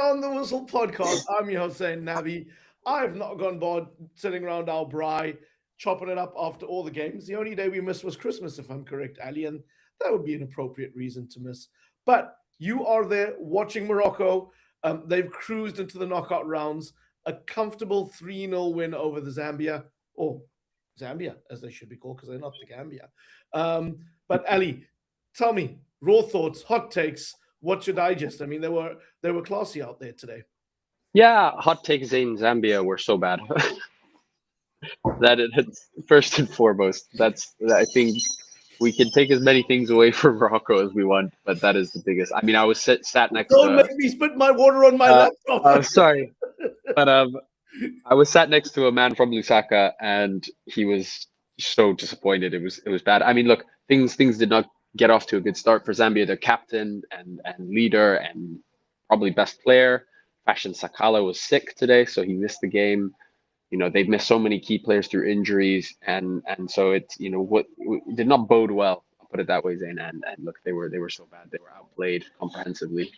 On the Whistle podcast, I'm your host, Zayn Nabbi. I have not gone bored sitting around our braai, chopping it up after all the games. The only day we missed was Christmas, if I'm correct, Ali, and that would be an appropriate reason to miss. But you are there watching Morocco. They've cruised into the knockout rounds, a comfortable 3-0 win over the Zambia, or Zambia, as they should be called, because they're not the Gambia. But Ali, tell me, raw thoughts, hot takes. What's your digest? I mean, they were classy out there today. Yeah, hot takes in Zambia were so bad it's first and foremost. I think we can take as many things away from Morocco as we want, but that is the biggest. I mean, I was sat next Don't to. make me spit my water on my laptop. Sorry, but I was sat next to a man from Lusaka, and he was so disappointed. It was bad. I mean, look, things did not get off to a good start for Zambia. Their captain and leader and probably best player, Fashion Sakala, was sick today, so he missed the game. They've missed so many key players through injuries, and so it's what it did not bode well. I'll put it that way, Zayn. And look, they were so bad. They were outplayed comprehensively.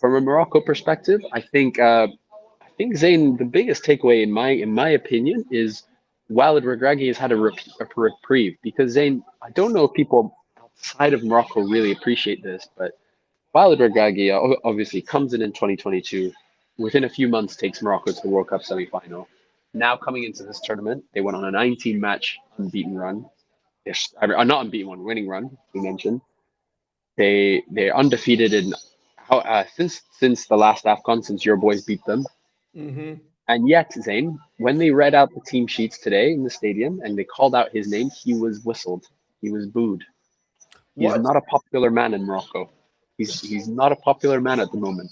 From a Morocco perspective, I think Zayn, the biggest takeaway in my opinion is Walid Regragui has had a reprieve, because Zayn, I don't know if people outside of Morocco really appreciate this, but Walid Regragui obviously comes in 2022, within a few months takes Morocco to the World Cup semi-final. Now coming into this tournament, they went on a 19-match unbeaten run. Not unbeaten one, winning run. We mentioned they're undefeated in how since the last AFCON, since your boys beat them. Mm-hmm. And yet, Zayn, when they read out the team sheets today in the stadium and they called out his name, he was whistled. He was booed. He's What? not a popular man in Morocco. He's not a popular man at the moment.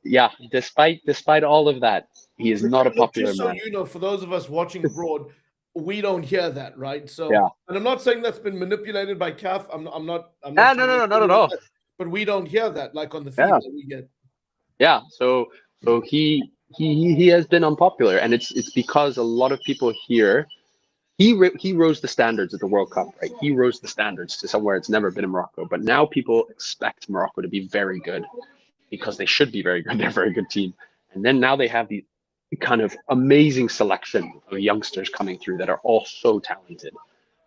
Yeah, despite all of that, he is Look, not a look, popular just so man. you know, for those of us watching abroad, we don't hear that, right? So, Yeah. and I'm not saying that's been manipulated by CAF. I'm not Ah, no, trying no, to no, not at insinuate all. that, but we don't hear that like on the feed Yeah, that we get. yeah. So he has been unpopular, and it's because a lot of people here. He rose the standards at the World Cup, right? He rose the standards to somewhere it's never been in Morocco. But now people expect Morocco to be very good because they should be very good. They're a very good team. And then now they have the kind of amazing selection of youngsters coming through that are all so talented.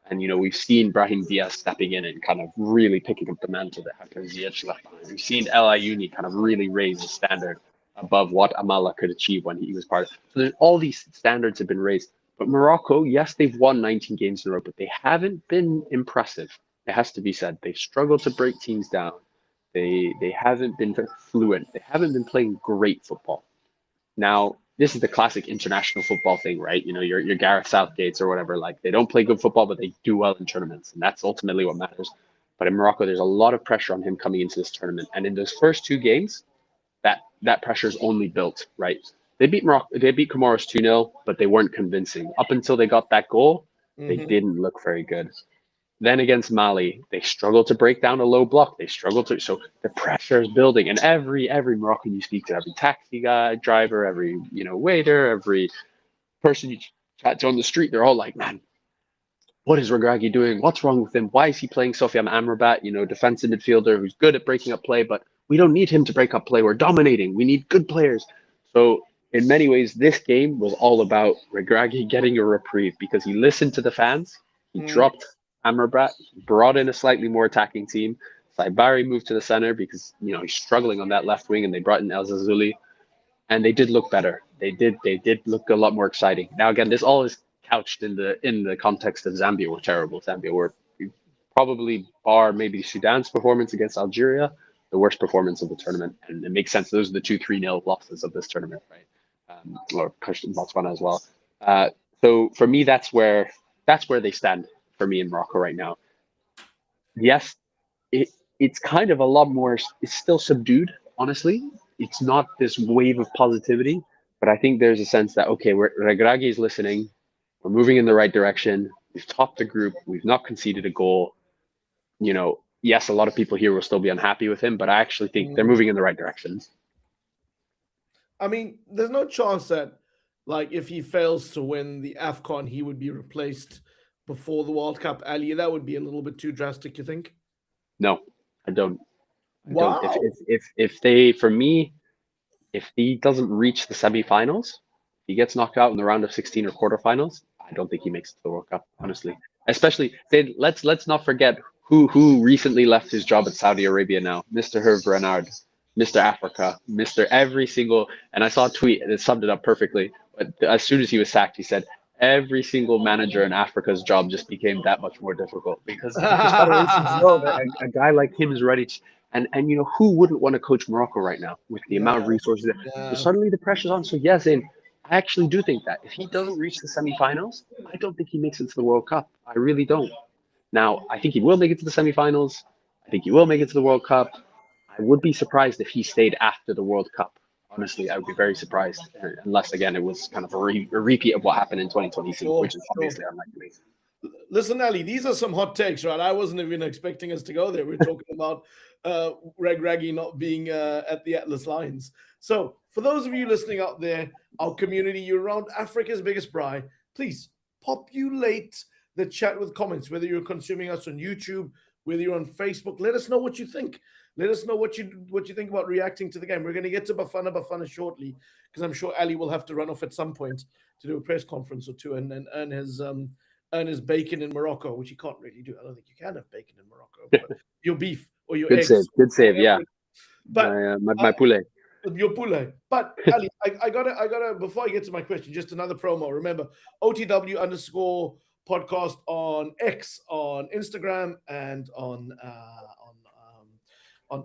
And we've seen Brahim Diaz stepping in and kind of really picking up the mantle that Hakim Ziyech left behind. We've seen El Ayouni kind of really raise the standard above what Amala could achieve when he was part of it. So there's all these standards have been raised. But Morocco, yes, they've won 19 games in a row, but they haven't been impressive. It has to be said. They've struggled to break teams down. They haven't been fluent. They haven't been playing great football. Now, this is the classic international football thing, right? Your Gareth Southgates or whatever. Like, they don't play good football, but they do well in tournaments, and that's ultimately what matters. But in Morocco, there's a lot of pressure on him coming into this tournament, and in those first two games, that pressure is only built, right? They beat Comoros 2-0, but they weren't convincing. Up until they got that goal, they Mm-hmm. didn't look very good. Then against Mali, they struggled to break down a low block. They struggled to, so the pressure is building. And every Moroccan you speak to, every taxi guy, driver, every waiter, every person you chat to on the street, they're all like, "Man, what is Regragui doing? What's wrong with him? Why is he playing Sofiane Amrabat? Defensive midfielder who's good at breaking up play, but we don't need him to break up play. We're dominating. We need good players." So in many ways, this game was all about Regragui getting a reprieve because he listened to the fans. He Mm. dropped Amrabat, brought in a slightly more attacking team. Saibari moved to the center because he's struggling on that left wing, and they brought in El Zazuli, and they did look better. They did look a lot more exciting. Now again, this all is couched in the context of Zambia were terrible. Zambia were probably, bar maybe Sudan's performance against Algeria, the worst performance of the tournament, and it makes sense. Those are the two 3-0 losses of this tournament, right? Or pushed in Botswana as well. Uh, so for me, that's where they stand for me in Morocco right now. Yes, it it's kind of a lot more. It's still subdued, honestly. It's not this wave of positivity, but I think there's a sense that okay, Regragui is listening. We're moving in the right direction. We've topped the group. We've not conceded a goal. Yes, a lot of people here will still be unhappy with him, but I actually think they're Mm. moving in the right direction. I mean, there's no chance that, like, if he fails to win the AFCON, he would be replaced before the World Cup. Ali, that would be a little bit too drastic, you think? No, I don't. I don't. If Wow. if if if they, for me, if he doesn't reach the semifinals, he gets knocked out in the round of 16 or quarterfinals, I don't think he makes it to the World Cup, honestly. Especially, let's not forget who recently left his job at Saudi Arabia now, Mr. Hervé Renard, Mr. Africa, Mr. Every single, and I saw a tweet and it summed it up perfectly. But as soon as he was sacked, he said every single manager in Africa's job just became that much more difficult because federations know that a guy like him is ready to, and who wouldn't want to coach Morocco right now with the Yeah, amount of resources that, so yeah. suddenly the pressure's on. So yes, and I actually do think that if he doesn't reach the semifinals, I don't think he makes it to the World Cup. I really don't. Now, I think he will make it to the semifinals. I think he will make it to the World Cup. I would be surprised if he stayed after the World Cup. Honestly, I would be very surprised, unless again it was kind of a repeat of what happened in 2022, Sure, which is sure. obviously unlikely. Listen, Ali, these are some hot takes, right? I wasn't even expecting us to go there. We're talking about Regragui not being at the Atlas Lions. So, for those of you listening out there, our community, you're around Africa's biggest braai, please populate the chat with comments, whether you're consuming us on YouTube, whether you're on Facebook. Let us know what you think. Let us know what you think about reacting to the game. We're going to get to Bafana shortly because I'm sure Ali will have to run off at some point to do a press conference or two and earn his bacon in Morocco, which you can't really do. I don't think you can have bacon in Morocco, but your beef or your Good save, eggs. good save. Yeah, But my poulet. your poulet. But Ali, I gotta before I get to my question, just another promo. Remember, OTW underscore podcast on X, on Instagram, and on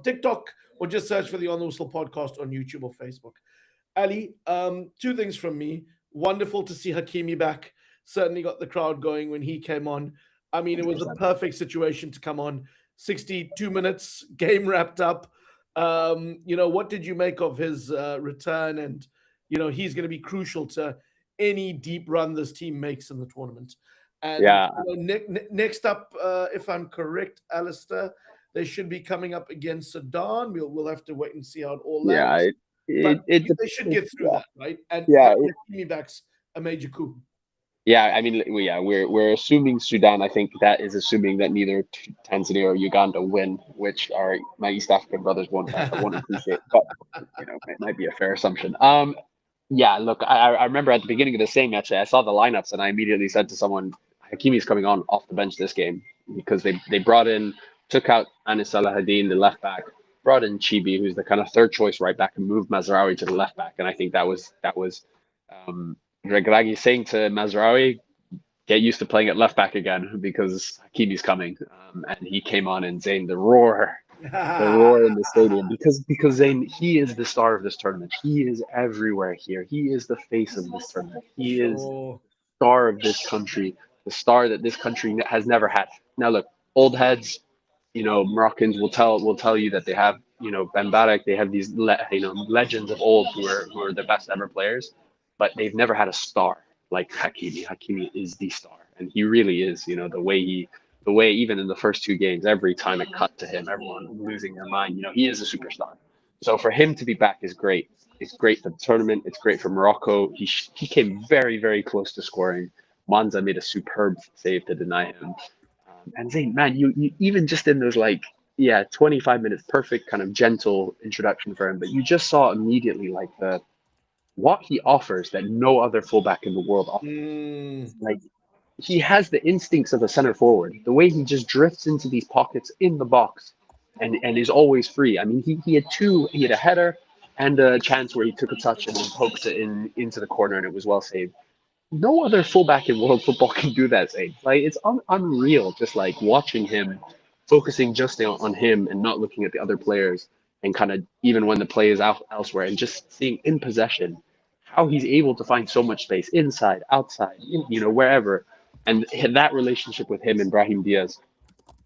TikTok, or just search for the On the Whistle podcast on YouTube or Facebook. Ali, two things from me. Wonderful to see Hakimi back. Certainly got the crowd going when he came on. I mean, it was a 100%. perfect situation to come on. 62 minutes, game wrapped up. What did you make of his return? And, he's going to be crucial to any deep run this team makes in the tournament. And Yeah, next up, if I'm correct, Alasdair, they should be coming up against Sudan. We'll have to wait and see how it all yeah. lands. But they should It get through that, right? And yeah, having Hakimi back's a major coup. yeah. I mean, we're assuming Sudan. I think that is assuming that neither Tanzania or Uganda win, which our my East African brothers won't appreciate. But it might be a fair assumption. Yeah. Look, I remember at the beginning of the same match, I saw the lineups and I immediately said to someone, Hakimi's coming on off the bench this game because they took out Anis Salahadin, the left back, brought in Chibi, who's the kind of third choice right back, and moved Mazraoui to the left back. And I think that was um, Regragui saying to Mazraoui, get used to playing at left back again because Hakimi's coming. And he came on and Zayn, the roar in the stadium because Zayn, he is the star of this tournament. He is everywhere here. He is the face of this tournament. He is the Sure. star of this country, the star that this country has never had. Now look, old heads, Moroccans will tell you that they have, Ben Barak, they have these legends of old who are the best ever players, but they've never had a star like Hakimi. Hakimi is the star, and he really is. The way even in the first two games, every time it cut to him, everyone losing their mind. He is a superstar. So for him to be back is great. It's great for the tournament. It's great for Morocco. He came very, very close to scoring. Manza made a superb save to deny him. And Zayn, man, you even just in those 25 minutes, perfect kind of gentle introduction for him, but you just saw immediately what he offers that no other fullback in the world offers. Mm. Like he has the instincts of a center forward. The way he just drifts into these pockets in the box and is always free. I mean, he had a header and a chance where he took a touch and then poked it into the corner and it was well saved. No other fullback in world football can do that, Zayn. It's unreal just watching him, focusing just on him and not looking at the other players and kind of even when the play is out elsewhere and just seeing in possession how he's able to find so much space inside, outside, wherever. And that relationship with him and Brahim Diaz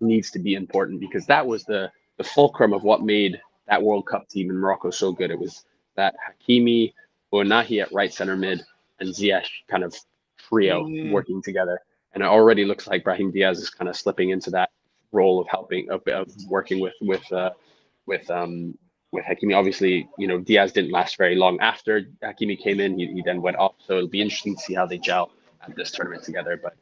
needs to be important because that was the fulcrum of what made that World Cup team in Morocco so good. It was that Hakimi, Ounahi at right center mid, and Ziyech kind of trio Mm. working together. And it already looks like Brahim Diaz is kind of slipping into that role of helping of working with Hakimi. Obviously, Diaz didn't last very long after Hakimi came in. He then went off. So it'll be interesting to see how they gel at this tournament together. But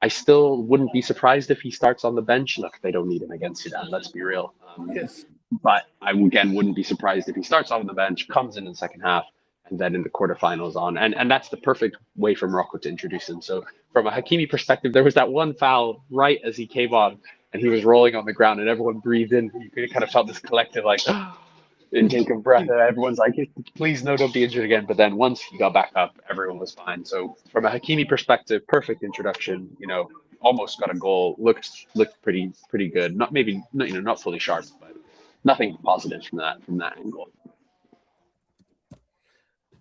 I still wouldn't be surprised if he starts on the bench. Look, they don't need him against Sudan. Let's be real. Yes. But I again wouldn't be surprised if he starts off on the bench, comes in the second half, and then in the quarterfinals on. And that's the perfect way for Morocco to introduce him. So from a Hakimi perspective, there was that one foul right as he came on, and he was rolling on the ground, and everyone breathed in. You kind of felt this collective like and take a breath, and everyone's like, please no, don't be injured again. But then once he got back up, everyone was fine. So from a Hakimi perspective, perfect introduction. Almost got a goal. Looked pretty good. Not maybe not fully sharp, but nothing positive from that angle.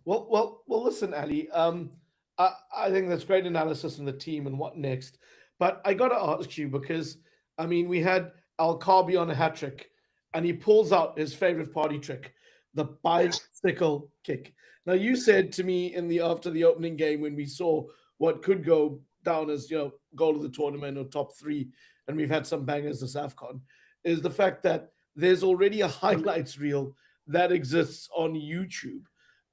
Well. Listen, Ali. I think that's great analysis on the team and what next. But I got to ask you because I mean we had Al Kabi on a hat trick, and he pulls out his favorite party trick, the bicycle kick. Now you said to me in the after the opening game when we saw what could go down as goal of the tournament or top three, and we've had some bangers this Afcon, is the fact that there's already a highlights reel that exists on YouTube.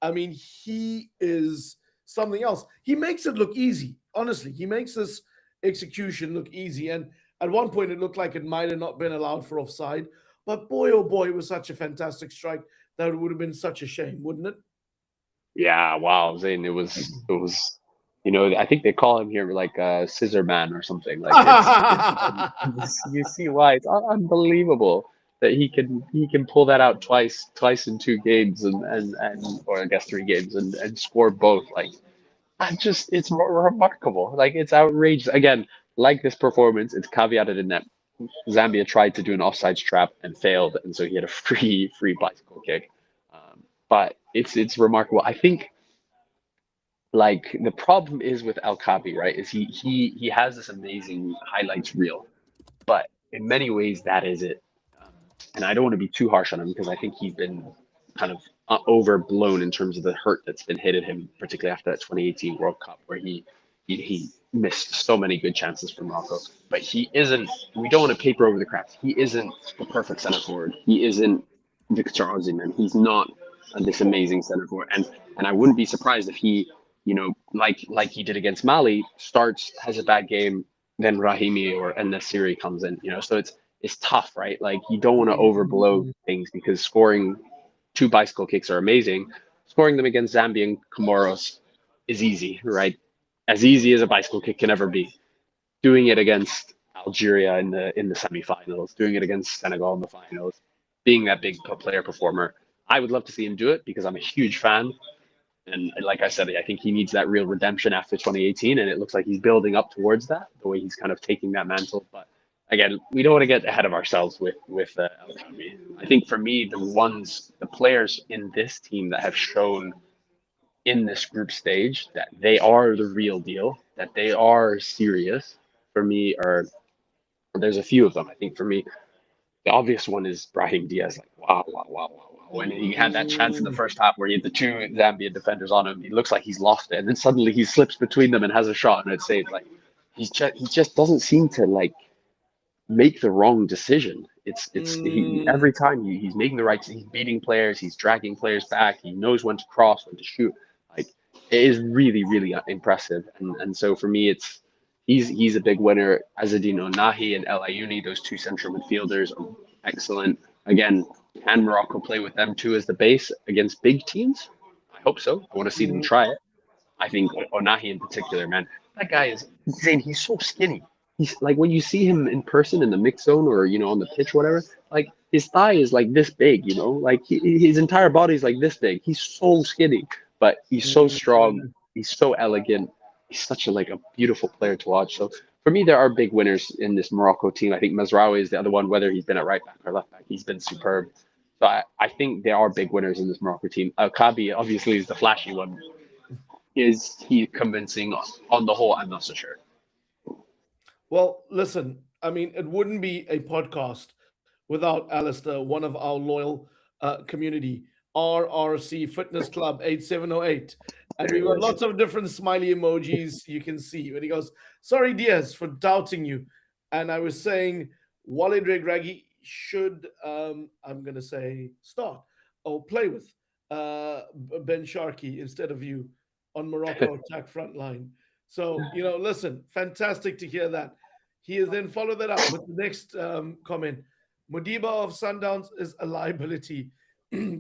I mean, he is something else. He makes it look easy. Honestly, he makes this execution look easy. And at one point, it looked like it might have not been allowed for offside. But boy, oh boy, it was such a fantastic strike that it would have been such a shame, wouldn't it? Yeah, wow, Zayn, it was. I think they call him here like Scissor Man or something. Like you see why it's unbelievable that he can pull that out twice in 2 games and or I guess 3 games and score both. Like it's remarkable. Like it's outrageous. Again, like this performance, it's caveated in that Zambia tried to do an offsides trap and failed, and so he had a free bicycle kick. But it's remarkable. I think like the problem is with El Kabi, right? Is he has this amazing highlights reel, but in many ways that is it. Um, and I don't want to be too harsh on him because I think he's been kind of overblown in terms of the hurt that's been hit at him, particularly after that 2018 World Cup where he missed so many good chances for Morocco. But he isn't. We don't want to paper over the cracks. He isn't the perfect center forward. He isn't Victor Osimhen. He's not this amazing center forward. And I wouldn't be surprised if he, like he did against Mali, starts has a bad game, then Rahimi or En Nesyri comes in. So it's tough, right? Like you don't want to overblow things because scoring 2 bicycle kicks are amazing. Scoring them against Zambia and Comoros is easy, right? As easy as a bicycle kick can ever be. Doing it against Algeria in the semifinals, doing it against Senegal in the finals, being that big player performer. I would love to see him do it because I'm a huge fan. And like I said, I think he needs that real redemption after 2018, and it looks like he's building up towards that. The way he's kind of taking that mantle, but again, we don't want to get ahead of ourselves with El Khabi. I think for me, the players in this team that have shown in this group stage that they are the real deal, that they are serious. For me, are there's a few of them. I think for me, the obvious one is Brahim Diaz. Like, wow, wow, wow, wow, wow. When he had that chance in the first half where he had the 2 Zambian defenders on him, he looks like he's lost it. And then suddenly he slips between them and has a shot and it's saved. Like, he just doesn't seem to like make the wrong decision. Every time he's making the right, he's beating players, he's dragging players back, he knows when to cross, when to shoot. Like it is really, really impressive. And so for me, he's a big winner. Azzedine Onahi and El Ayouni, those 2 central midfielders, are excellent. Again, can Morocco play with them too as the base against big teams? I hope so. I want to see them try it. I think Onahi in particular, man, that guy is insane. He's so skinny. He's like when you see him in person in the mix zone or on the pitch, whatever. Like his thigh is like this big, like his entire body is like this big. He's so skinny, but he's so strong. He's so elegant. He's such a beautiful player to watch. So for me, there are big winners in this Morocco team. I think Mazraoui is the other one, whether he's been at right back or left back. He's been superb. So I think there are big winners in this Morocco team. Kabi obviously is the flashy one. Is he convincing on the whole? I'm not so sure. Well, listen, I mean, it wouldn't be a podcast without Alasdair, one of our loyal community, RRC Fitness Club 8708. And There we've he got is. lots of different smiley emojis you can see. When he goes, sorry, Diaz, for doubting you. And I was saying, Walid Regragui should, I'm going to say, start or play with Ben Sharkey instead of you on Morocco attack front line. So, listen, fantastic to hear that. He has then followed that up with the next comment. Modiba of Sundowns is a liability.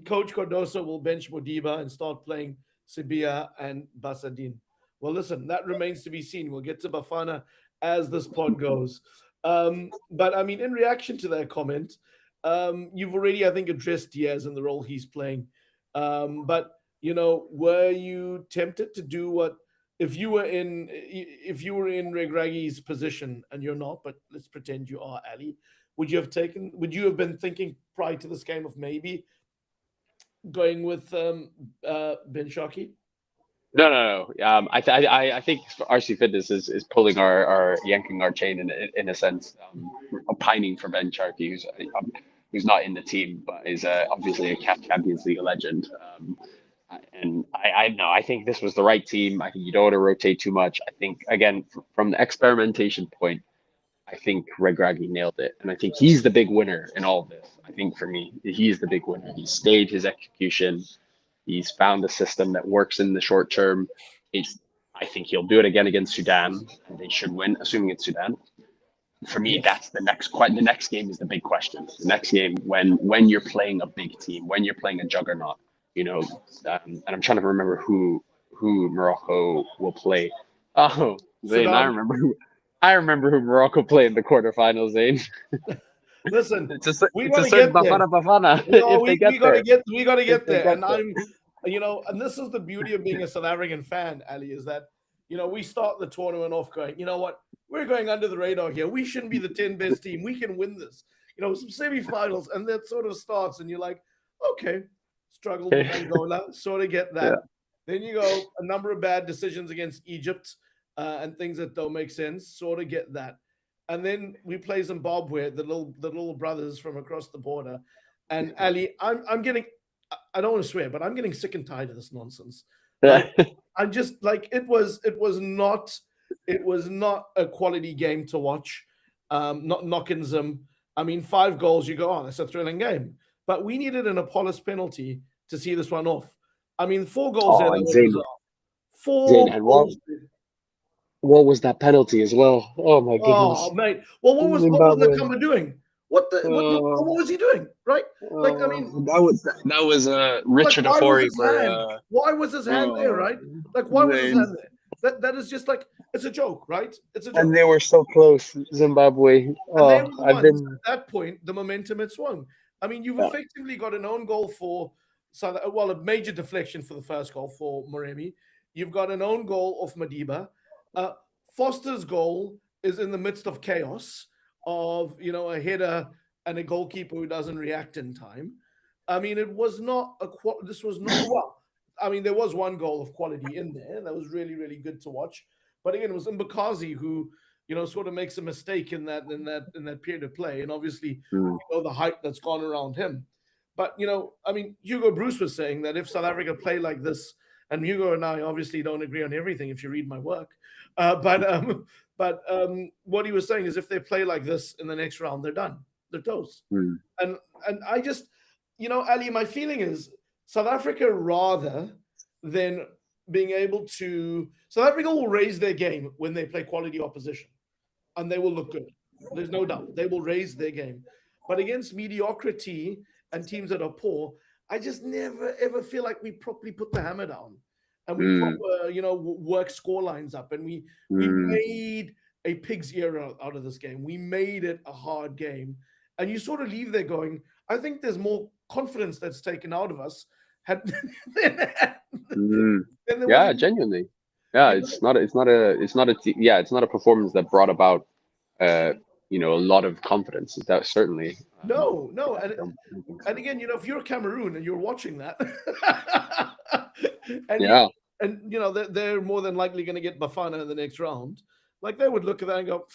Coach Cardoso will bench Modiba and start playing Sibia and Basadin. Well, listen, that remains to be seen. We'll get to Bafana as this pod goes. But I mean, in reaction to that comment, you've already, I think, addressed Diaz and the role he's playing. But were you tempted to do what if you were in Regragi's position, and you're not, but let's pretend you are, Ali? Would you have been thinking prior to this game of maybe going with Ben Sharkey? I think RC Fitness is pulling our yanking our chain in a sense, pining for Ben Sharkey, who's not in the team, but is obviously a Champions League legend. And I know, I think this was the right team. I think you don't want to rotate too much. I think, again, from the experimentation point, I think Regragui nailed it. And I think he's the big winner in all of this. I think for me, he's the big winner. He stayed his execution. He's found a system that works in the short term. I think he'll do it again against Sudan, and they should win, assuming it's Sudan. For me, that's the next the next game is the big question. The next game, when you're playing a big team, when you're playing a juggernaut, and I'm trying to remember who Morocco will play. Oh, Zayn, I remember who Morocco played in the quarterfinals, Zayn. Listen, we got to get there. Bafana. No, we got to get there. And and this is the beauty of being a South African fan, Ali, is that, we start the tournament off going, you know what, we're going under the radar here. We shouldn't be the 10 best team. We can win this. Some semifinals, and that sort of starts, and you're like, okay, struggle with Angola, sort of get that. Yeah. Then you go a number of bad decisions against Egypt and things that don't make sense, sort of get that. And then we play Zimbabwe, the little brothers from across the border. And Ali, I'm getting, I don't want to swear, but I'm getting sick and tired of this nonsense. I'm just like, it was not a quality game to watch. Not knocking Zim. I mean, 5 goals, you go, oh, that's a thrilling game. But we needed an Apollos penalty to see this one off. I mean, 4 goals there. Four goals. What was that penalty as well? Oh my goodness! Oh mate, well, what was Nakamba doing? What was he doing? Right? Like, I mean, that was Richard Afori for. Why was his hand there? Right? Like, why was his hand there? That is just like, it's a joke, right? It's a joke. And they were so close, Zimbabwe. At that point, the momentum had swung. I mean, you've effectively got an own goal for a major deflection for the first goal for Moremi. You've got an own goal of Modiba. Foster's goal is in the midst of chaos of, a header and a goalkeeper who doesn't react in time. I mean, it was not this was not I mean, there was one goal of quality in there that was really, really good to watch. But again, it was Mbakazi who, sort of makes a mistake in that period of play, and obviously the hype that's gone around him. But I mean, Hugo Broos was saying that if South Africa play like this, and Hugo and I obviously don't agree on everything if you read my work, but what he was saying is if they play like this in the next round, they're done, they're toast. And I just, Ali, my feeling is South Africa, rather than being able to, South Africa will raise their game when they play quality opposition, and they will look good. There's no doubt they will raise their game, but against mediocrity and teams that are poor, I just never ever feel like we properly put the hammer down and we proper, work score lines up, and we made a pig's ear out of this game. We made it a hard game, and you sort of leave there going, I think there's more confidence that's taken out of us. Genuinely. Yeah, it's not a performance that brought about a lot of confidence. That certainly no, and again, if you're Cameroon and you're watching that, they're more than likely going to get Bafana in the next round. Like, they would look at that and go,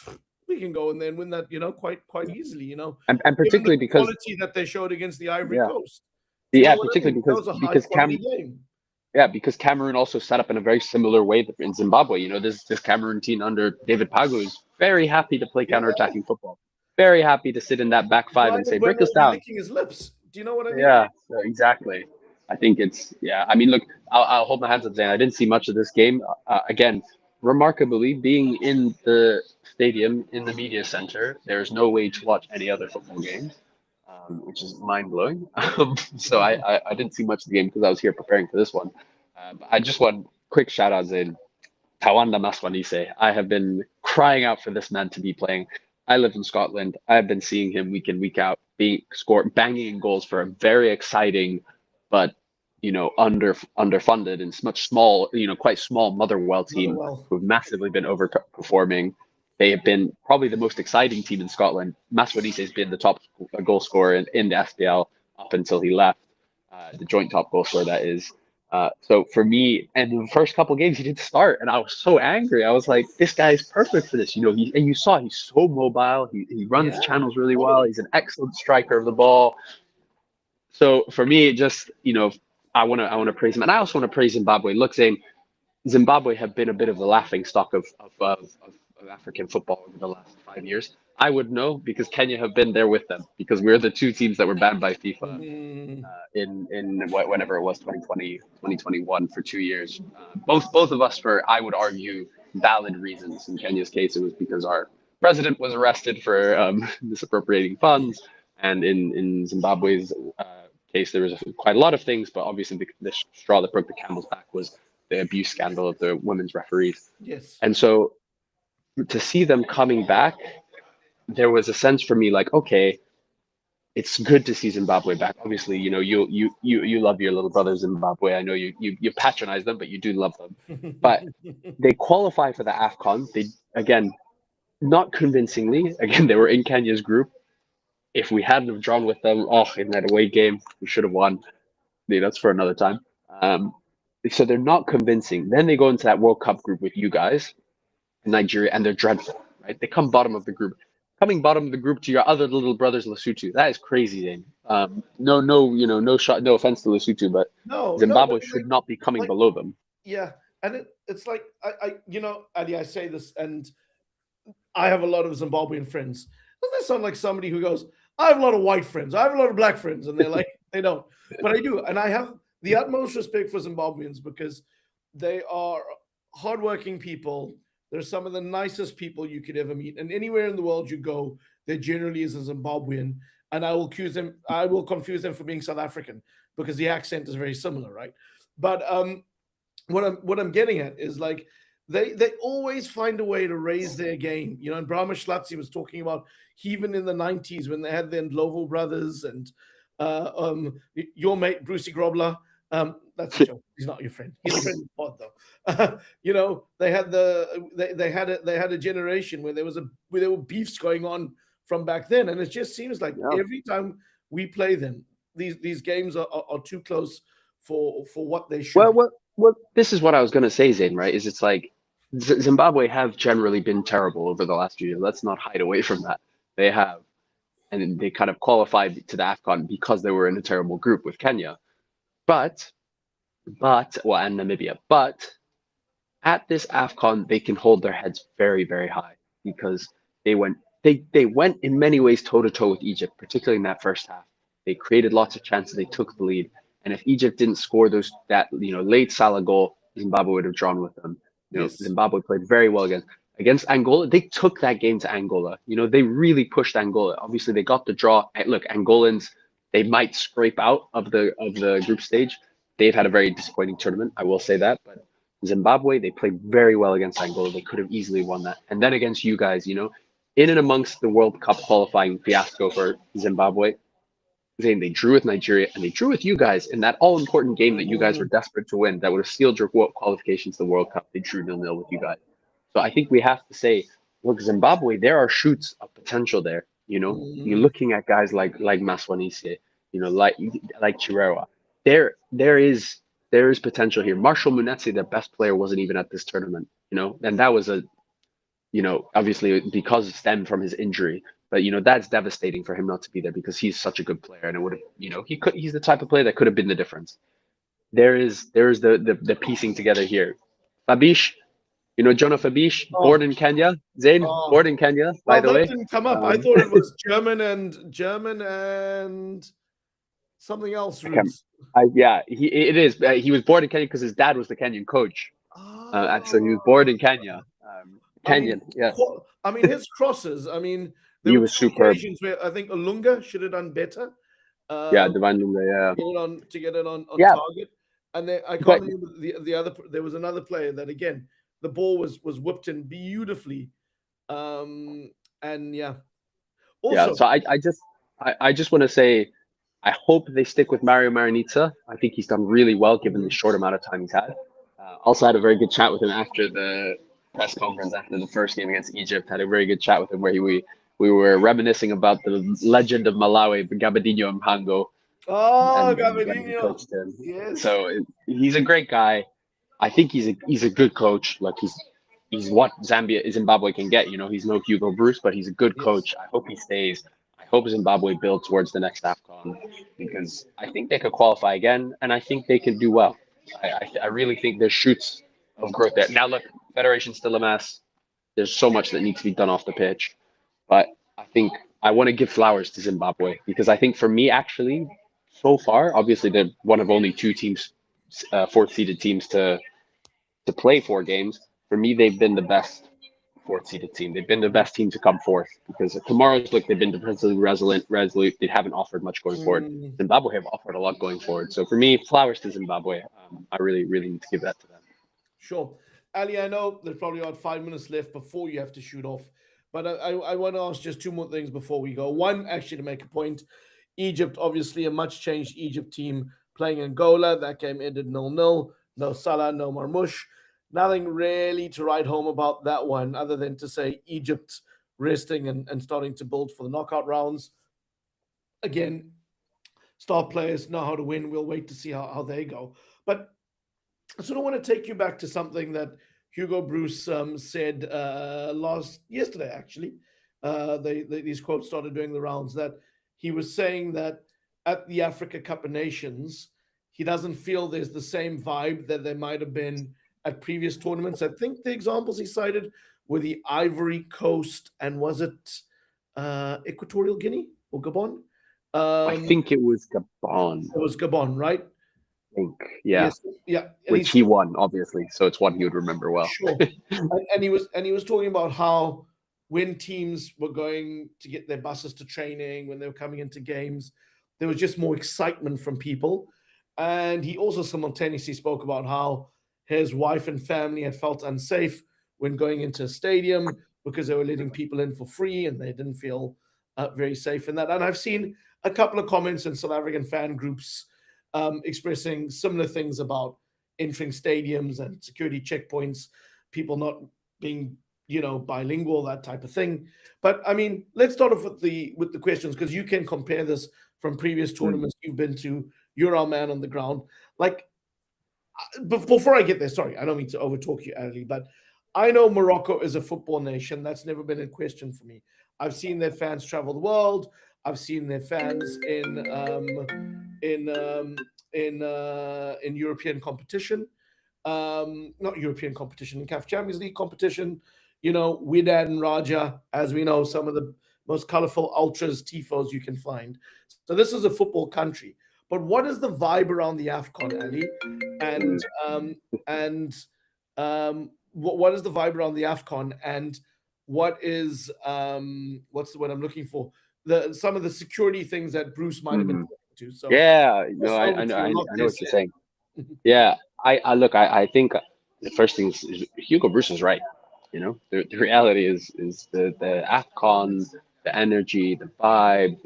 we can go in there and win that, quite easily, and particularly the because quality that they showed against the Ivory Coast. Particularly because Cameroon also set up in a very similar way in Zimbabwe. This Cameroon team under David Pagu is very happy to play counterattacking football. Very happy to sit in that back five and say, break us down. Licking his lips. Do you know what I mean? Yeah, exactly. I think it's, I mean, look, I'll hold my hands up, Zayn. I didn't see much of this game. Again, remarkably, being in the stadium, in the media center, there's no way to watch any other football games. which is mind blowing. So I didn't see much of the game because I was here preparing for this one. But I just want quick shout outs in Tawanda Maswanise. I have been crying out for this man to be playing. I live in Scotland. I've been seeing him week in, week out, banging in goals for a very exciting, but underfunded and much small, quite small Motherwell team Motherwell. who've massively been overperforming. They have been probably the most exciting team in Scotland. Maswanise has been the top goal scorer in the SPL up until he left, the joint top goal scorer that is. So for me, and the first couple of games he didn't start, and I was so angry. I was like, "This guy is perfect for this." And you saw he's so mobile. He runs channels really well. He's an excellent striker of the ball. So for me, just I want to praise him, and I also want to praise Zimbabwe. Look, Zayn, Zimbabwe have been a bit of the laughing stock of African football over the last 5 years. I would know because Kenya have been there with them because we're the two teams that were banned by FIFA whenever it was 2020, 2021 for 2 years. Both of us for, I would argue, valid reasons. In Kenya's case, it was because our president was arrested for misappropriating funds, and in Zimbabwe's case, there was quite a lot of things, but obviously the straw that broke the camel's back was the abuse scandal of the women's referees. Yes. And so to see them coming back, there was a sense for me like, okay, it's good to see Zimbabwe back. Obviously, you love your little brother Zimbabwe. I know you patronize them, but you do love them. But they qualify for the AFCON. They, again, not convincingly. Again, they were in Kenya's group. If we hadn't have drawn with them, in that away game, we should have won. That's for another time. So they're not convincing. Then they go into that World Cup group with you guys in Nigeria, and they're dreadful, right? They come bottom of the group. Coming bottom of the group to your other little brothers, Lesotho, that is crazy, Zayn. No shot, no offense to Lesotho, but Zimbabwe should not be coming below them. Yeah, and it's like Ali, I say this, and I have a lot of Zimbabwean friends. Doesn't that sound like somebody who goes, I have a lot of white friends, I have a lot of black friends, and they're like, they don't. But I do, and I have the utmost respect for Zimbabweans because they are hardworking people. They're some of the nicest people you could ever meet. And anywhere in the world you go, there generally is a Zimbabwean. And I will confuse them for being South African because the accent is very similar, right? But what I'm getting at is like they always find a way to raise their game. And Brahma Schlatzi was talking about even in the 90s when they had the Ndlovu brothers and your mate Brucey Grobler. That's a joke. He's not your friend. He's a friend of the pod, though. They had a generation where there were beefs going on from back then, and it just seems like every time we play them, these games are too close for what they should. Well, this is what I was going to say, Zayn. Right? Is it's like Zimbabwe have generally been terrible over the last few years. Let's not hide away from that. They have, and they kind of qualified to the AFCON because they were in a terrible group with Kenya. But and Namibia. But at this AFCON, they can hold their heads very, very high because they went in many ways toe to toe with Egypt, particularly in that first half. They created lots of chances. They took the lead, and if Egypt didn't score that late Salah goal, Zimbabwe would have drawn with them. Yes. Zimbabwe played very well against Angola. They took that game to Angola. They really pushed Angola. Obviously, they got the draw. Look, Angolans, they might scrape out of the group stage. They've had a very disappointing tournament, I will say that. But Zimbabwe, they played very well against Angola. They could have easily won that. And then against you guys, in and amongst the World Cup qualifying fiasco for Zimbabwe, they drew with Nigeria and they drew with you guys in that all-important game that you guys were desperate to win. That would have sealed your qualifications to the World Cup. They drew 0-0 with you guys. So I think we have to say, look, Zimbabwe, there are shoots of potential there. You're looking at guys like Maswanise, like Chirewa. There is potential here. Marshall Munetsi, their best player, wasn't even at this tournament, and that was obviously because it stemmed from his injury. But that's devastating for him not to be there because he's such a good player, and it would have, he's the type of player that could have been the difference. There is the piecing together here. Fabish, Jonah Fabish, born in Kenya. Zayn, born in Kenya, by the way. Didn't come up. I thought it was German and something else. It is. He was born in Kenya because his dad was the Kenyan coach. And so he was born in Kenya. Kenyan, I mean, his crosses. I mean, There He were was two superb. occasions where I think Olunga should have done better. Yeah, Divine Lunga, yeah. To get it on Yeah, target. And then I but can't remember the other. There was another player that again the ball was whipped in beautifully. And yeah, yeah, also so I just want to say I hope they stick with Mario Marinitza. I think he's done really well given the short amount of time he's had. Also had a very good chat with him after the press conference after the first game against Egypt. Had a very good chat with him where we were reminiscing about the legend of Malawi, Gabadinho Mhango, and when he Gabadinho, coached him. yes, So he's a great guy. I think he's a good coach. Like he's what Zimbabwe can get. You know, he's no Hugo Broos, but he's a good yes, coach. I hope he stays. I hope Zimbabwe build towards the next AFCON because I think they could qualify again, and I think they can do well. I really think there's shoots of growth there. Now look, Federation's still a mess. There's so much that needs to be done off the pitch, but I think I want to give flowers to Zimbabwe because I think for me actually, so far, obviously they're one of only two teams, fourth seeded teams to play 4 games. For me, they've been the best fourth seeded team. They've been the best team to come fourth because tomorrow's look, they've been defensively resolute. They haven't offered much going forward. Zimbabwe have offered a lot going forward. So for me, flowers to Zimbabwe. I really, really need to give that to them. sure. Ali, I know there's probably about 5 minutes left before you have to shoot off, but I want to ask just two more things before we go. One, actually, to make a point, Egypt, obviously a much changed Egypt team playing Angola. That game ended 0-0. No Salah, no Marmoush. Nothing really to write home about that one, other than to say Egypt resting and starting to build for the knockout rounds. Again, star players know how to win. We'll wait to see how they go. But I sort of want to take you back to something that Hugo Broos said yesterday, actually. These quotes started doing the rounds that he was saying that at the Africa Cup of Nations, he doesn't feel there's the same vibe that there might have been at previous tournaments. I think the examples he cited were the Ivory Coast and was it Equatorial Guinea or Gabon? I think it was Gabon. It was Gabon, right? I think, yeah. Yes, yeah. Which he won, obviously, so it's one he would remember well. Sure. and he was talking about how when teams were going to get their buses to training, when they were coming into games, there was just more excitement from people. And he also simultaneously spoke about how his wife and family had felt unsafe when going into a stadium because they were letting people in for free and they didn't feel very safe in that. And I've seen a couple of comments in South African fan groups expressing similar things about entering stadiums and security checkpoints, people not being, bilingual, that type of thing. But I mean, let's start off with the questions because you can compare this from previous tournaments you've been to. You're our man on the ground. Like, before I get there, sorry, I don't mean to overtalk you, Ali, but I know Morocco is a football nation. That's never been in question for me. I've seen their fans travel the world. I've seen their fans in European competition, not European competition, in CAF Champions League competition. Wydad and Raja, as we know, some of the most colorful ultras, tifos you can find. So this is a football country. But what is the vibe around the AFCON, Ali? And what is the vibe around the AFCON? And what is what's the word I'm looking for? Some of the security things that Broos might have been talking to. So yeah, no, I know what you're saying. Yeah, I think the first thing is Hugo Broos is right. The reality is the AFCON, the energy, the vibe,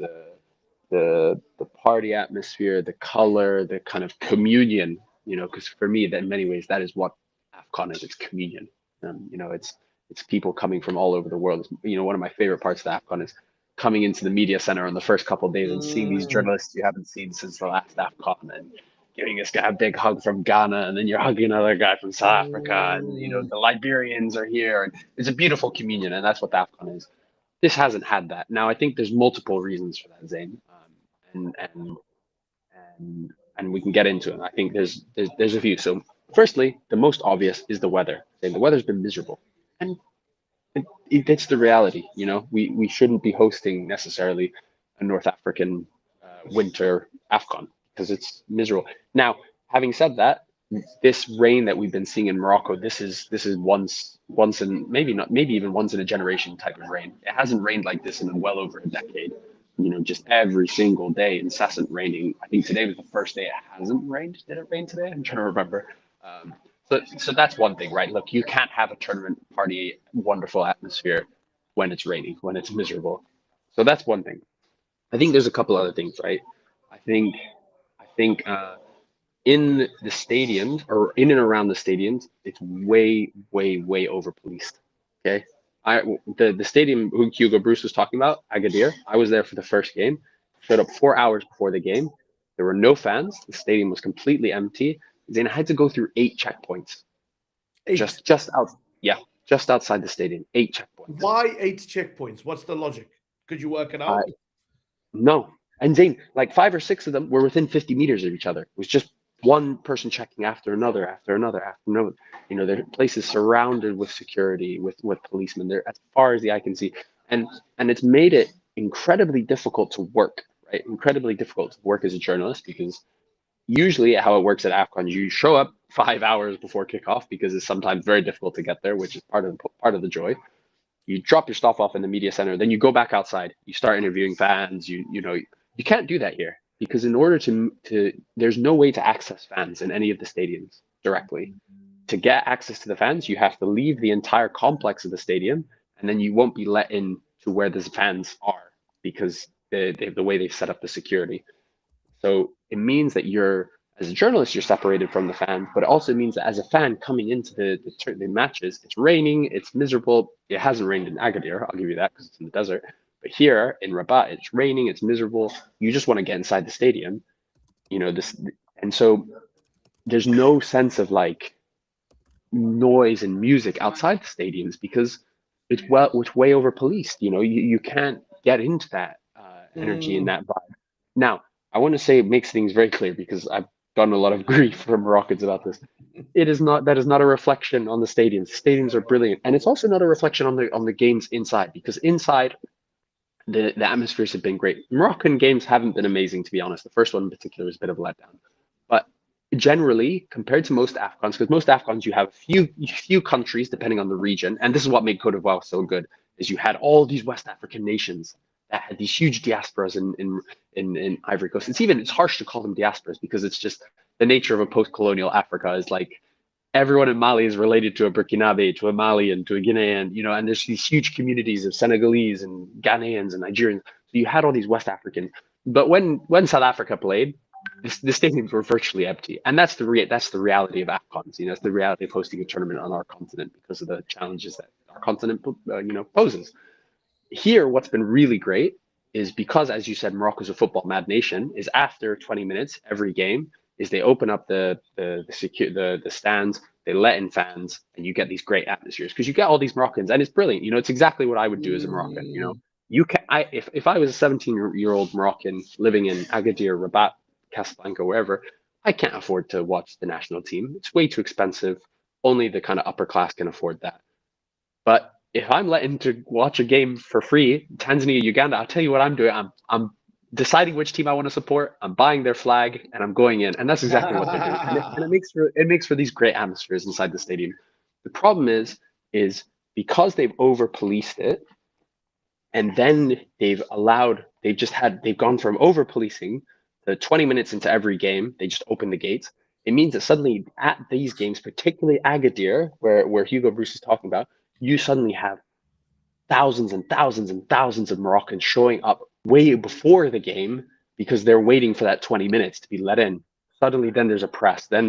the party atmosphere, the color, the kind of communion. Because for me, that in many ways, that is what AFCON is. It's communion. It's people coming from all over the world. One of my favorite parts of the AFCON is coming into the media center on the first couple of days and seeing these journalists you haven't seen since the last AFCON and giving this guy a big hug from Ghana, and then you're hugging another guy from South Africa, and the Liberians are here, and it's a beautiful communion, and that's what the AFCON is. This hasn't had that. Now I think there's multiple reasons for that, Zayn, and we can get into it. I think there's a few. So firstly, the most obvious is the weather. The weather's been miserable, and it's the reality. We shouldn't be hosting necessarily a North African winter AFCON because it's miserable. Now, having said that, this rain that we've been seeing in Morocco, this is once in maybe even once in a generation type of rain. It hasn't rained like this in well over a decade. Just every single day, incessant raining. I think today was the first day it hasn't rained. Did it rain today? I'm trying to remember. So that's one thing, right? Look, you can't have a tournament party, wonderful atmosphere when it's raining, when it's miserable. So that's one thing. I think there's a couple other things, right? I think in the stadiums or in and around the stadiums, it's way, way, way over policed. Okay. The stadium who Hugo Broos was talking about, Agadir, I was there for the first game, showed up 4 hours before the game. There were no fans. The stadium was completely empty. Then I had to go through 8 checkpoints. Eight. Just out, yeah, just outside the stadium. 8 checkpoints. Why 8 checkpoints? What's the logic? Could you work it out? No. And Zayn, like 5 or 6 of them were within 50 meters of each other. It was just one person checking after another, after another, after another. There are places surrounded with security, with policemen. They're as far as the eye can see, and it's made it incredibly difficult to work. Right, incredibly difficult to work as a journalist, because usually how it works at AFCON, you show up 5 hours before kickoff because it's sometimes very difficult to get there, which is part of the joy. You drop your stuff off in the media center, then you go back outside. You start interviewing fans. You can't do that here, because in order to there's no way to access fans in any of the stadiums directly. To get access to the fans, you have to leave the entire complex of the stadium, and then you won't be let in to where the fans are, because the way they've set up the security. So it means that as a journalist, you're separated from the fans, but it also means that as a fan coming into the matches, it's raining, it's miserable. It hasn't rained in Agadir, I'll give you that, because it's in the desert. But here in Rabat, it's raining, it's miserable. You just want to get inside the stadium, and so there's no sense of like noise and music outside the stadiums, because it's way over policed. You can't get into that energy and that vibe. Now, I want to say it makes things very clear, because I've gotten a lot of grief from Moroccans about this. That is not a reflection on the stadiums. The stadiums are brilliant, and it's also not a reflection on the games inside, because inside the atmospheres have been great. Moroccan games haven't been amazing, to be honest. The first one in particular was a bit of a letdown, but generally, compared to most AFCONs, because most AFCONs you have a few countries depending on the region, and this is what made Cote d'Ivoire so good, is you had all these West African nations that had these huge diasporas in Ivory Coast. It's harsh to call them diasporas, because it's just the nature of a post-colonial Africa is like everyone in Mali is related to a Burkinabe, to a Malian, to a Guinean, and there's these huge communities of Senegalese and Ghanaians and Nigerians. So you had all these West Africans. But when South Africa played, the stadiums were virtually empty, and that's the reality of AFCONs. It's the reality of hosting a tournament on our continent, because of the challenges that our continent poses. Here, what's been really great is, because, as you said, Morocco's a football mad nation, is after 20 minutes every game is they open up the stands, they let in fans, and you get these great atmospheres, because you get all these Moroccans, and it's brilliant. It's exactly what I would do as a Moroccan. If I was a 17-year-old Moroccan living in Agadir, Rabat, Casablanca, wherever, I can't afford to watch the national team. It's way too expensive. Only the kind of upper class can afford that. But if I'm letting to watch a game for free, Tanzania, Uganda, I'll tell you what I'm doing. I'm deciding which team I want to support. I'm buying their flag, and I'm going in, and that's exactly what they're doing. And it makes for these great atmospheres inside the stadium. The problem is because they've over policed it, and then they've gone from over policing to 20 minutes into every game. They just open the gates. It means that suddenly at these games, particularly Agadir, where Hugo Broos is talking about, you suddenly have thousands and thousands and thousands of Moroccans showing up way before the game, because they're waiting for that 20 minutes to be let in. Suddenly, then there's a press. Then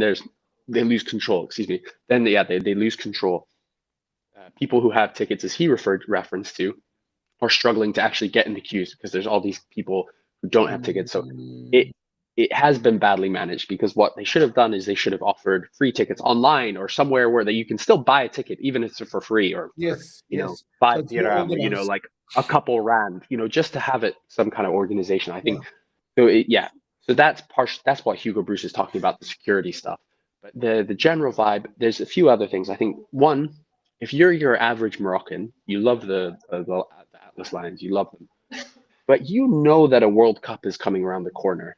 they lose control. Excuse me. Then they lose control. People who have tickets, as he reference to, are struggling to actually get in the queues, because there's all these people who don't have tickets. So it has been badly managed, because what they should have done is they should have offered free tickets online or somewhere where that you can still buy a ticket, even if it's for free, or yes, 5 dirham, like a couple rand, just to have it some kind of organization. I think so that's what Hugo Broos is talking about, the security stuff. But the general vibe, there's a few other things. I think one, if you're your average Moroccan, you love the Atlas Lions, you love them, but that a World Cup is coming around the corner.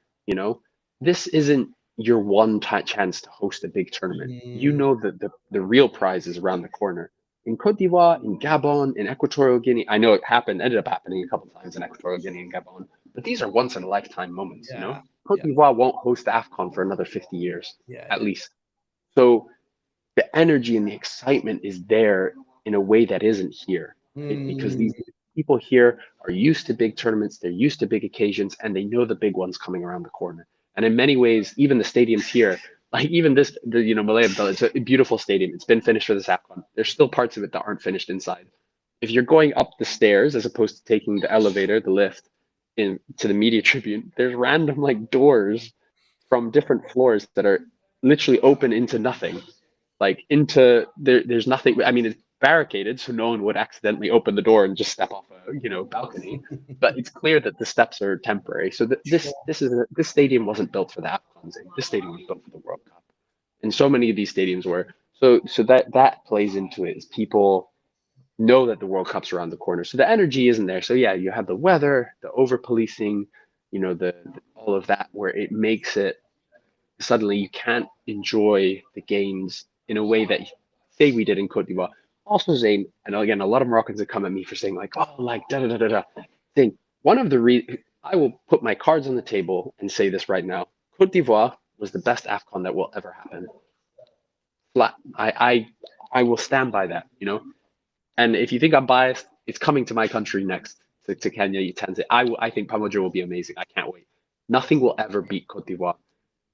This isn't your one chance to host a big tournament. You Mm. know that the real prize is around the corner. In Cote d'Ivoire, in Gabon, in Equatorial Guinea, I know it ended up happening a couple of times in Equatorial Guinea and Gabon, but these are once in a lifetime moments, you know? Yeah, Cote yeah, d'Ivoire won't host the AFCON for another 50 years, yeah, at yeah. least. So the energy and the excitement is there in a way that isn't here, right? Because Mm. these people here are used to big tournaments, they're used to big occasions, and they know the big ones coming around the corner. And in many ways, even the stadiums here, like even Malay Abdullah, it's a beautiful stadium. It's been finished for this AFCON. There's still parts of it that aren't finished inside. If you're going up the stairs as opposed to taking the elevator, the lift, in to the media tribune, there's random like doors from different floors that are literally open into nothing, like into there's nothing. I mean, it's barricaded so no one would accidentally open the door and just step off a balcony, but it's clear that the steps are temporary. So Sure. this stadium wasn't built for the AFCON. This stadium was built for the World Cup, and so many of these stadiums were. So that plays into it, is people know that the World Cup's around the corner, so the energy isn't there. So yeah, you have the weather, the over policing, the all of that, where it makes it suddenly you can't enjoy the games in a way that say we did in Cote d'Ivoire. Also, Zayn, and again, a lot of Moroccans have come at me for saying like, oh, like da da da da da. Zayn, one of the I will put my cards on the table and say this right now: Cote d'Ivoire was the best AFCON that will ever happen. Flat. I will stand by that. And if you think I'm biased, it's coming to my country next to Kenya, Tanzania. I think Pamoja will be amazing. I can't wait. Nothing will ever beat Cote d'Ivoire.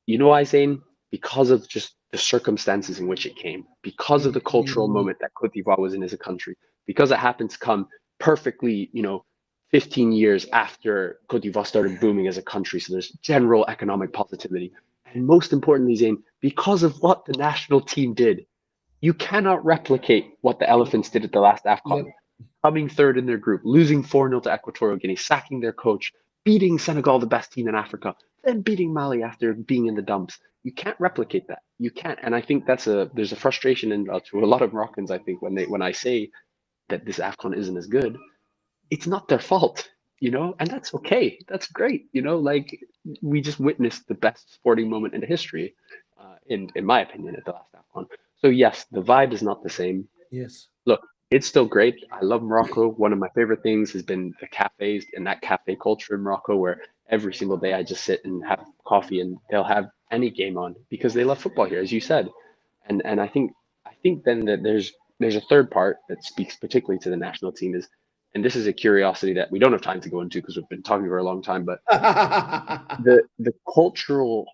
You know why, Zayn? Because of just the circumstances in which it came, because of the cultural Mm. moment that Cote d'Ivoire was in as a country, because it happened to come perfectly, 15 years after Cote d'Ivoire started booming as a country. So there's general economic positivity. And most importantly, Zayn, because of what the national team did. You cannot replicate what the Elephants did at the last AFCON, Yep. coming third in their group, losing 4-0 to Equatorial Guinea, sacking their coach, beating Senegal, the best team in Africa, then beating Mali after being in the dumps. You can't replicate that. You can't. And I think there's a frustration to a lot of Moroccans, I think, when I say that this AFCON isn't as good. It's not their fault, and that's okay. That's great. Like we just witnessed the best sporting moment in history, in my opinion, at the last AFCON. So yes, the vibe is not the same. Yes. Look, it's still great. I love Morocco. One of my favorite things has been the cafes and that cafe culture in Morocco, where every single day I just sit and have coffee and they'll have any game on because they love football here, as you said. And I think then that there's a third part that speaks particularly to the national team is, and this is a curiosity that we don't have time to go into because we've been talking for a long time, but the cultural,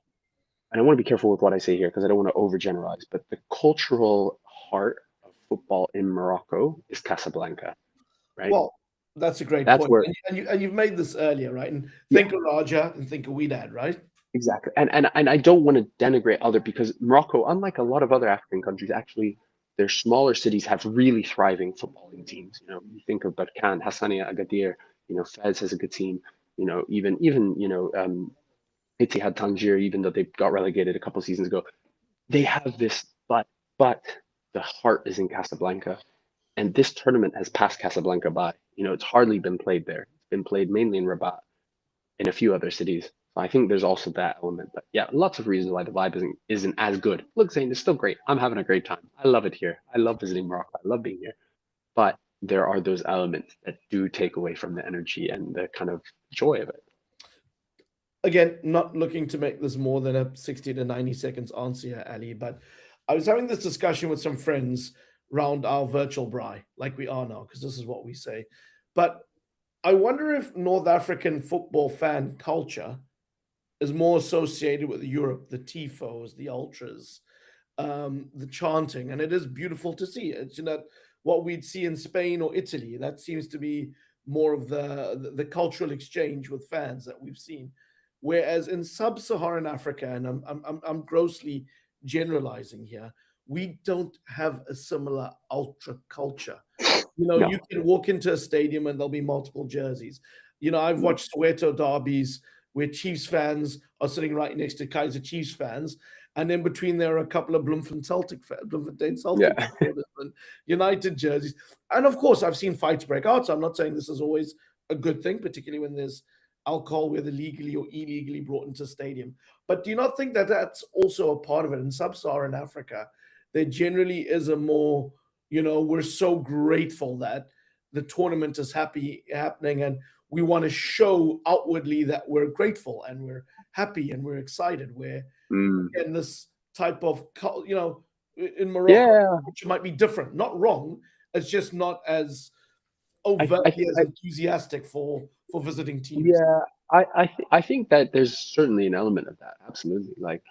and I want to be careful with what I say here because I don't want to overgeneralize, but the cultural heart of football in Morocco is Casablanca, right? Well, that's a great That's point. where, And you've made this earlier, right? And yeah, think of Raja and think of Wydad, right? exactly. And I don't want to denigrate other, because Morocco, unlike a lot of other African countries, actually their smaller cities have really thriving footballing teams. You think of Barkan, Hassania, Agadir, Fez has a good team. Even Ittihad Tangier, even though they got relegated a couple seasons ago, they have this, but the heart is in Casablanca, and this tournament has passed Casablanca by. It's hardly been played there. It's been played mainly in Rabat, in a few other cities. So I think there's also that element. But yeah, lots of reasons why the vibe isn't as good. Look, Zane, it's still great. I'm having a great time. I love it here. I love visiting Morocco. I love being here. But there are those elements that do take away from the energy and the kind of joy of it. Again, not looking to make this more than a 60 to 90 seconds answer here, Ali, but I was having this discussion with some friends around our virtual braai, like we are now, because this is what we say. But I wonder if North African football fan culture is more associated with Europe, the tifos, the ultras, the chanting, and it is beautiful to see. It's what we'd see in Spain or Italy. That seems to be more of the cultural exchange with fans that we've seen. Whereas in sub-Saharan Africa, and I'm grossly generalizing here, we don't have a similar ultra culture. No. You can walk into a stadium and there'll be multiple jerseys. I've watched Soweto derbies where Chiefs fans are sitting right next to Kaiser Chiefs fans, and in between there are a couple of Bloemfontein Celtic Yeah. supporters and United jerseys. And of course, I've seen fights break out. So I'm not saying this is always a good thing, particularly when there's alcohol, whether legally or illegally, brought into stadium. But do you not think that that's also a part of it? In sub-Saharan Africa, there generally is a more, we're so grateful that the tournament is happening, and we want to show outwardly that we're grateful and we're happy and we're excited. We're in this type of, in Morocco, which might be different, not wrong. It's just not as overtly as enthusiastic for visiting teams. Yeah, I think that there's certainly an element of that. Absolutely. Like,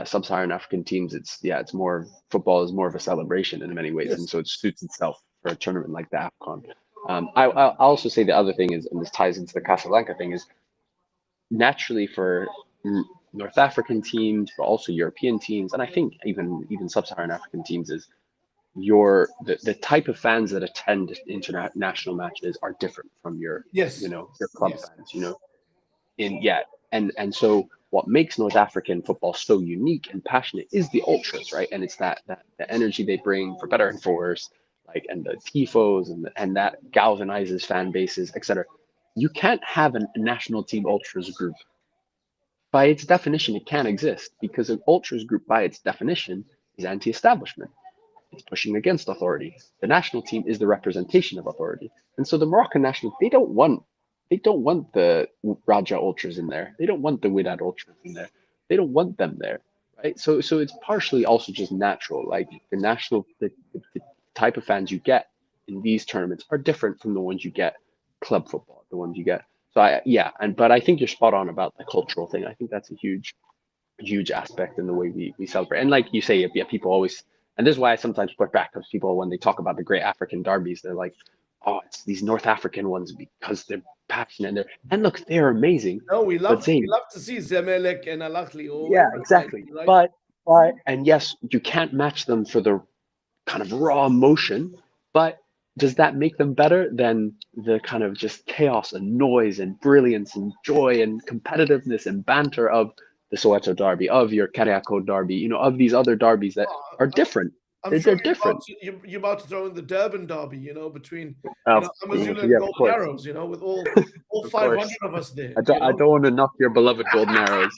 sub-Saharan African teams, it's more, football is more of a celebration in many ways. Yes. And so it suits itself for a tournament like the AFCON. I'll also say the other thing is, and this ties into the Casablanca thing, is naturally for North African teams, but also European teams, and I think even sub-Saharan African teams, is the type of fans that attend international matches are different from your club fans, and so what makes North African football so unique and passionate is the ultras, right? And it's that the energy they bring, for better and for worse, like, and the tifos and that galvanizes fan bases, etc. You can't have a national team ultras group. By its definition, it can't exist, because an ultras group, by its definition, is anti-establishment. It's pushing against authority. The national team is the representation of authority. And so the Moroccan national, they don't want the Raja ultras in there. They don't want the Wydad ultras in there. They don't want them there, right? So it's partially also just natural. Like, the type of fans you get in these tournaments are different from the ones you get club football, the ones you get. So but I think you're spot on about the cultural thing. I think that's a huge aspect in the way we celebrate. And like you say, people always, and this is why I sometimes push back, because people, when they talk about the great African derbies, they're like, oh, it's these North African ones because they're passionate, and look, they're amazing. No, we love to see Zamalek and Al Ahly. Yeah, exactly. Right? But and yes, you can't match them for the kind of raw emotion, but does that make them better than the kind of just chaos and noise and brilliance and joy and competitiveness and banter of the Soweto derby, of your Kariako derby, of these other derbies that are different? They're different. You're about to throw in the Durban derby, between Amazulu and Golden Arrows, with all 500 of us there. I don't want to knock your beloved Golden Arrows.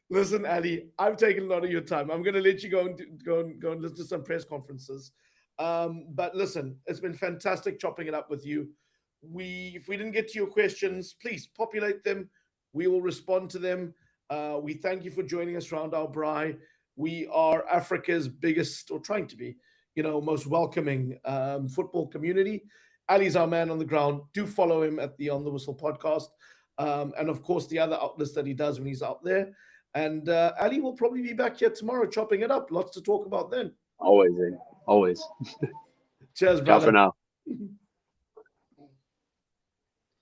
Listen, Ali, I've taken a lot of your time. I'm going to let you go and listen to some press conferences. But listen, it's been fantastic chopping it up with you. If we didn't get to your questions, please populate them. We will respond to them. We thank you for joining us round our braai. We are Africa's biggest, or trying to be, most welcoming football community. Ali's our man on the ground. Do follow him at the On the Whistle podcast. And of course, the other outlets that he does when he's out there. And Ali will probably be back here tomorrow chopping it up. Lots to talk about then. Always. Cheers, brother. Ciao for now.